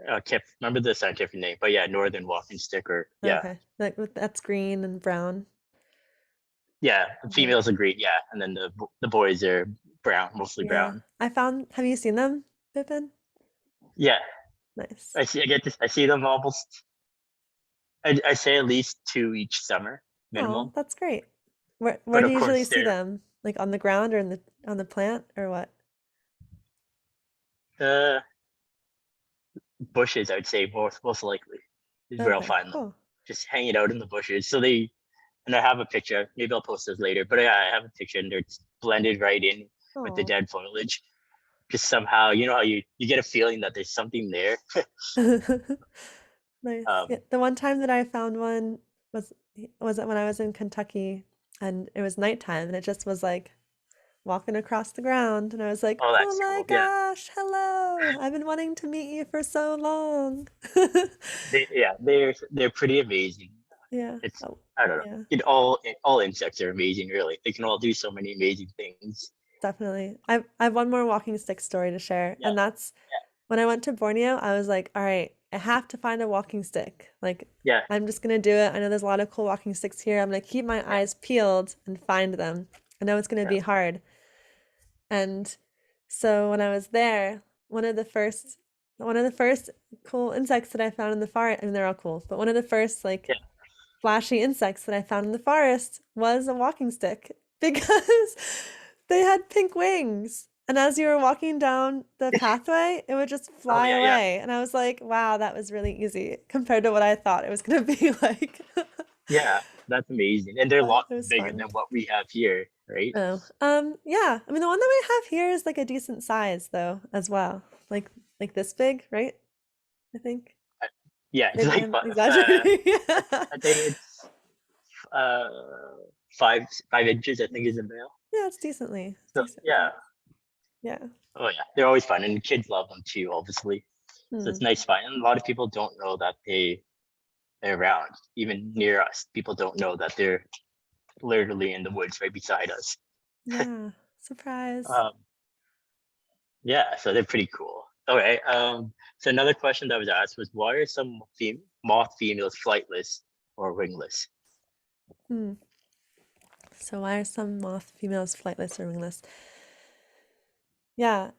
I can't remember the scientific name, but yeah, northern walking stick, or yeah, Okay, like that's green and brown. yeah. The Right. females are green, yeah, and then the boys are brown, mostly Yeah. brown. Have you seen them, Pippin? Yeah, Nice. I see them almost. I say at least two each summer Oh, minimum. that's great. Where But do of you usually course, see they're them? Like on the ground or in the on the plant or what? uh, bushes. I would say most likely is where I'll Okay, find them, cool. just hanging out in the bushes. And I have a picture. Maybe I'll post this later. But yeah, I have a picture, and they're blended right in with the Oh. dead foliage. Just somehow, how you get a feeling that there's something there. Nice. Yeah, um, the one time that I found one was was it when I was in Kentucky, and it was nighttime, and it just was like walking across the ground, and I was like, oh, "Oh that's my cool. Yeah, gosh, hello. I've been wanting to meet you for so long." they're pretty amazing. Yeah. It's Oh, I don't know. yeah. All insects are amazing. Really, they can all do so many amazing things. Definitely. I have one more walking stick story to share, Yeah, and that's when I went to Borneo, I was like, all right, I have to find a walking stick. Like, yeah, I'm just gonna do it. I know there's a lot of cool walking sticks here. I'm gonna keep my yeah, eyes peeled and find them. I know it's gonna yeah, be hard. And so when I was there, one of the first cool insects that I found in the forest, I mean, they're all cool, but one of the first like yeah. flashy insects that I found in the forest was a walking stick because they had pink wings. And as you were walking down the pathway, it would just Oh fly yeah, yeah, away. And I was like, wow, that was really easy compared to what I thought it was going to be like. yeah. That's amazing, and they're a But lot it was bigger fun. than what we have here, right? Oh, yeah. I mean, the one that we have here is like a decent size though, as well. Like this big, right? I think. Uh, Yeah, it's Maybe like I'm exaggerating. Yeah. I think it's uh 5 inches. I think is a male. Yeah, it's So decent yeah. big. Yeah. Oh yeah, they're always fun, and kids love them too, obviously. So Hmm. it's nice fun. And a lot of people don't know that they're around, even near us. People don't know that they're literally in the woods right beside us. Yeah. Surprise. Um, yeah, so they're pretty cool. Okay. So another question that was asked was, why are some moth females flightless or wingless? Hmm. So why are some moth females flightless or wingless? Yeah,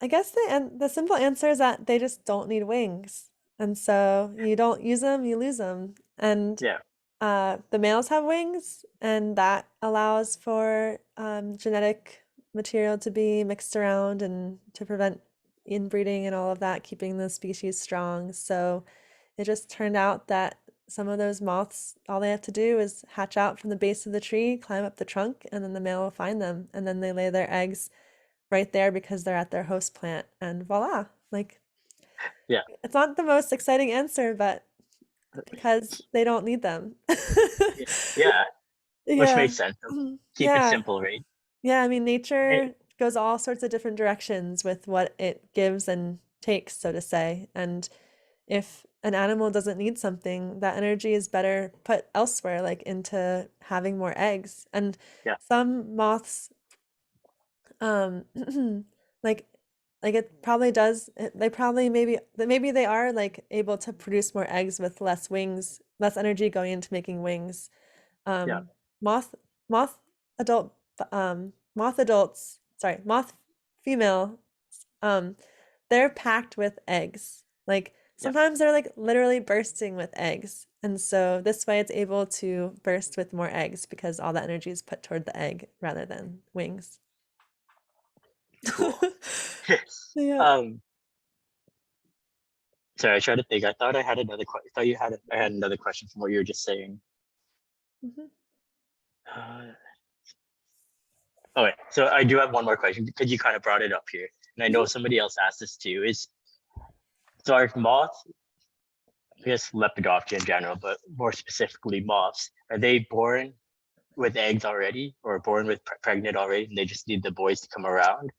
I guess the simple answer is that they just don't need wings. And so you don't use them, you lose them. And Yeah, the males have wings, and that allows for genetic material to be mixed around and to prevent inbreeding and all of that, keeping the species strong. So it just turned out that some of those moths, all they have to do is hatch out from the base of the tree, climb up the trunk, and then the male will find them. And then they lay their eggs right there because they're at their host plant. And voila. Like, yeah, it's not the most exciting answer, but because they don't need them. yeah, yeah. Which Yeah. makes sense. Keep it Yeah. simple, right? Yeah. I mean, Eh, nature goes all sorts of different directions with what it gives and takes, so to say. And if an animal doesn't need something, that energy is better put elsewhere, like into having more eggs. And Yeah, some moths, um, like, it probably does. They probably maybe they are like able to produce more eggs with less wings, less energy going into making wings. yeah, Um, moth moth adult moth adults, sorry, moth female, um, they're packed with eggs. Like yeah. sometimes they're like literally bursting with eggs. And so this way it's able to burst with more eggs because all that energy is put toward the egg rather than wings. Cool. Yeah. um, sorry, I tried to think. I thought I had another question. I thought I had another question from what you were just saying. Mhm. Uh, all right, so I do have one more question because you kind of brought it up here, and I know Mhm. somebody else asked this too. Is so our moths, I guess Lepidoptera in general, but more specifically moths, are they born with eggs already, or born with pregnant already, and they just need the boys to come around,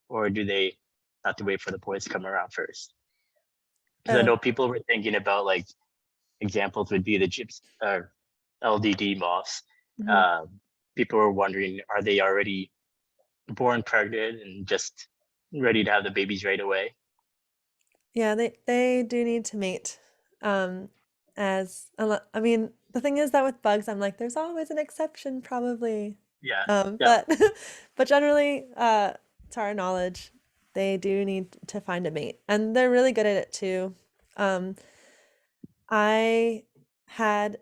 or do they have to wait for the boys to come around first? Because I Oh. know people were thinking about like examples would be the gyps or LDD moths. Mhm. Um, People were wondering, are they already born pregnant and just ready to have the babies right away? Yeah, they do need to mate. Um, I mean, the thing is that with bugs, I'm like, there's always an exception, probably. Yeah, yeah, But but generally, to our knowledge, they do need to find a mate, and they're really good at it too. Um, I had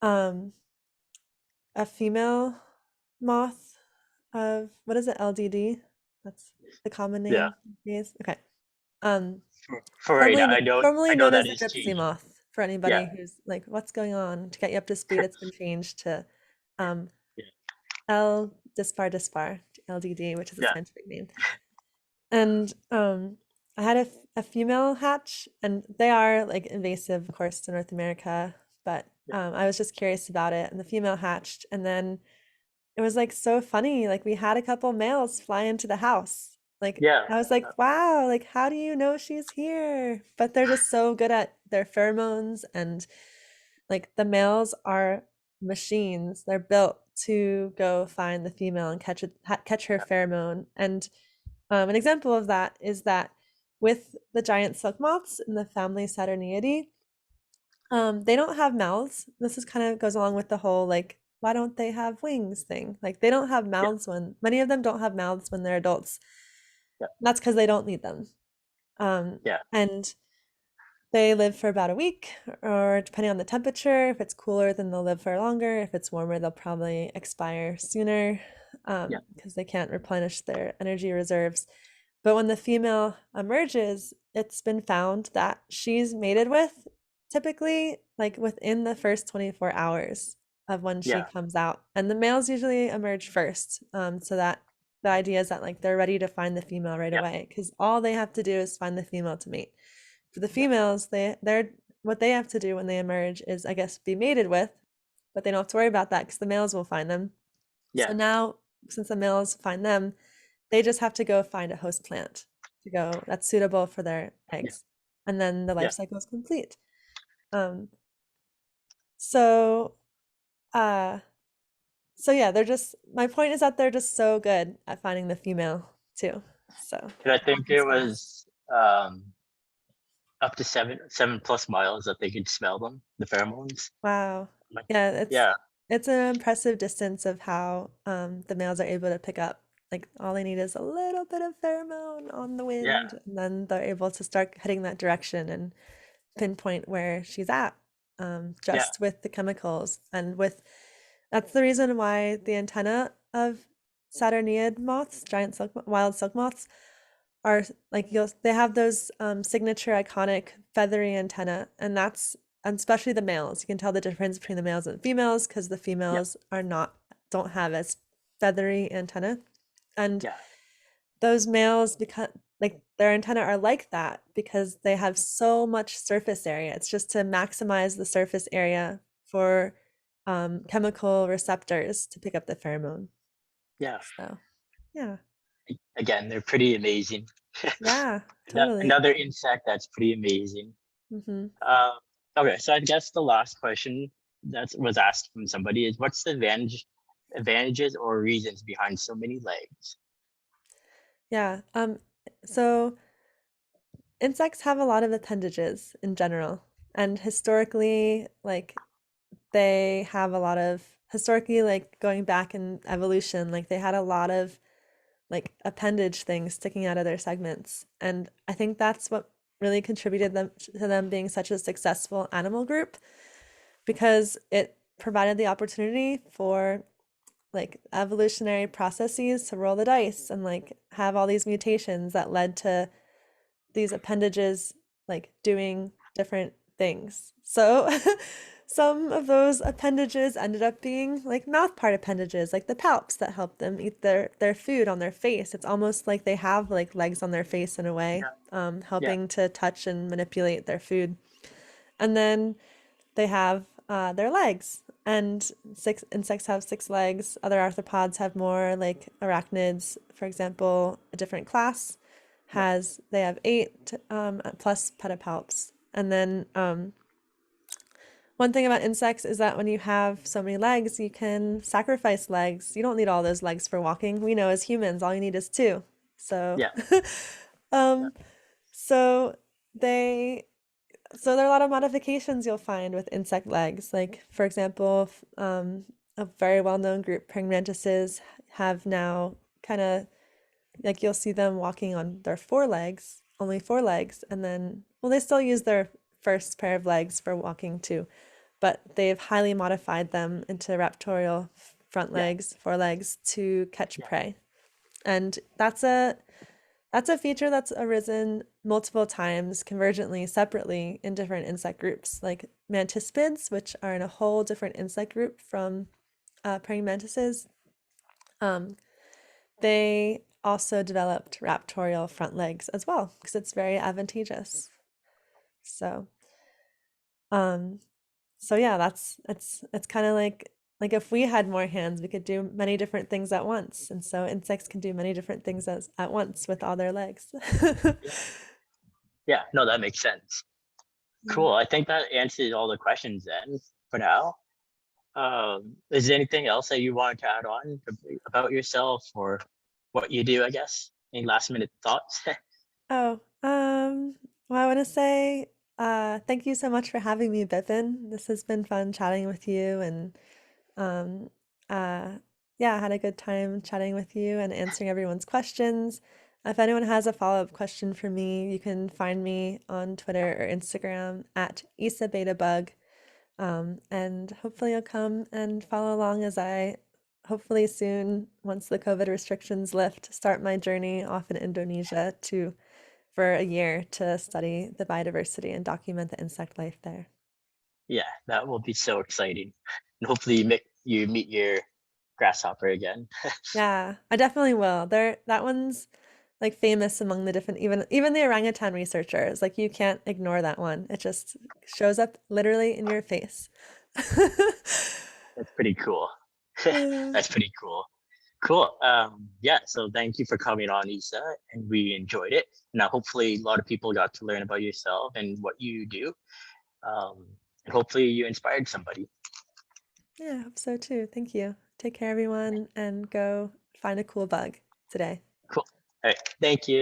um a female moth of what is it, LDD? That's the common yeah. name these days. Okay. Um, For right now, I Formerly know known that as the is gypsy changing. moth, for Yeah, anybody who's like, what's going on? To get you up to speed, it's been changed to um, yeah, L. dispar, LDD, which is a yeah, scientific name. And I had a female hatch, and they are like invasive, of course, to North America, but yeah, I was just curious about it. And the female hatched, and then it was like so funny. Like we had a couple males fly into the house. Like yeah, I was like, wow, like how do you know she's here? But they're just so good at their pheromones, and like the males are machines. They're built to go find the female and catch her pheromone. And an example of that is that with the giant silk moths in the family Saturniidae, they don't have mouths. This is kind of goes along with the whole like, why don't they have wings thing? Like they don't have yeah, mouths when many of them don't have mouths when they're adults. yeah, That's because they don't need them. yeah, And they live for about a week, or depending on the temperature. If it's cooler, then they'll live for longer. If it's warmer, they'll probably expire sooner yeah, because they can't replenish their energy reserves. But when the female emerges, it's been found that she's mated with typically like within the first 24 hours of when she yeah, comes out. And the males usually emerge first. So that the idea is that like they're ready to find the female right yeah, away because all they have to do is find the female to mate. For the yeah, females, they're what they have to do when they emerge is, I guess, be mated with, but they don't have to worry about that because the males will find them. So yeah, now, since the males find them, they just have to go find a host plant to go that's suitable for their yeah, eggs, and then the yeah. life cycle is complete. Um, so, uh, so yeah, they're just. My point is that they're just so good at finding the female too. So And I think it that's nice. was up to seven plus miles that they could smell them, the pheromones. Wow. Like, Yeah, yeah, it's an impressive distance of how the males are able to pick up. Like all they need is a little bit of pheromone on the yeah, wind, and then they're able to start heading that direction and pinpoint where she's at, yeah, just with the chemicals. And with that's the reason why the antenna of Saturniid moths, wild silk moths, are like they have those signature iconic feathery antenna, and that's and especially the males. You can tell the difference between the males and females because the yeah, females are not don't have as feathery antenna, and yeah, those males because like their antenna are like that because they have so much surface area. It's just to maximize the surface area for chemical receptors to pick up the pheromone. yeah. So yeah, Again, they're pretty amazing. yeah, totally. Another insect that's pretty amazing. Hmm. Uh, okay, so I guess the last question that was asked from somebody is, what's the advantages or reasons behind so many legs? Yeah. So insects have a lot of appendages in general, and historically, like they have a lot of historically, like going back in evolution, like they had a lot of like appendage things sticking out of their segments. And I think that's what really contributed to them being such a successful animal group because it provided the opportunity for like evolutionary processes to roll the dice and like have all these mutations that led to these appendages like doing different things. So some of those appendages ended up being like mouth part appendages, like the palps that help them eat their food on their face. It's almost like they have like legs on their face in a way, Yeah. Yeah. helping to touch and manipulate their food. And then they have their legs, and six insects have six legs. Other arthropods have more, like arachnids, for example, a different class Yeah. has they have eight plus pedipalps. And then one thing about insects is that when you have so many legs, you can sacrifice legs. You don't need all those legs for walking. We know as humans, all you need is two. So, Yeah. Yeah. um, so they so there are a lot of modifications you'll find with insect legs. Like, for example, a very well-known group, praying mantises, have now kind of like you'll see them walking on their four legs, only four legs, and then, well, they still use their first pair of legs for walking too, but they've highly modified them into raptorial front Yeah. legs, forelegs to catch Yeah. prey. And that's a feature that's arisen multiple times convergently, separately in different insect groups, like mantispids, which are in a whole different insect group from praying mantises. They also developed raptorial front legs as well because it's very advantageous. So, um, so yeah, that's it's kind of like if we had more hands, we could do many different things at once. And so insects can do many different things at once with all their legs. Yeah. Yeah. No, that makes sense. Yeah. Cool. I think that answers all the questions then for now. Is there anything else that you wanted to add on about yourself or what you do, I guess? Any last minute thoughts? Oh, well, I want to say thank you so much for having me, Bipin. This has been fun chatting with you, and um, uh, yeah, I had a good time chatting with you and answering everyone's questions. If anyone has a follow-up question for me, you can find me on Twitter or Instagram at IsaBetaBug. And hopefully you'll come and follow along as I hopefully soon, once the COVID restrictions lift, start my journey off in Indonesia to for a year to study the biodiversity and document the insect life there. Yeah, that will be so exciting. And hopefully you meet your grasshopper again. Yeah, I definitely will. That one's like famous among the different even the orangutan researchers. Like you can't ignore that one. It just shows up literally in your face. That's pretty cool. Yeah. That's pretty cool. Cool. Yeah, so thank you for coming on, Isa, and we enjoyed it. Now, hopefully, a lot of people got to learn about yourself and what you do. Um, and hopefully, you inspired somebody. Yeah, I hope so too. Thank you. Take care, everyone, and go find a cool bug today. Cool. All right. Thank you.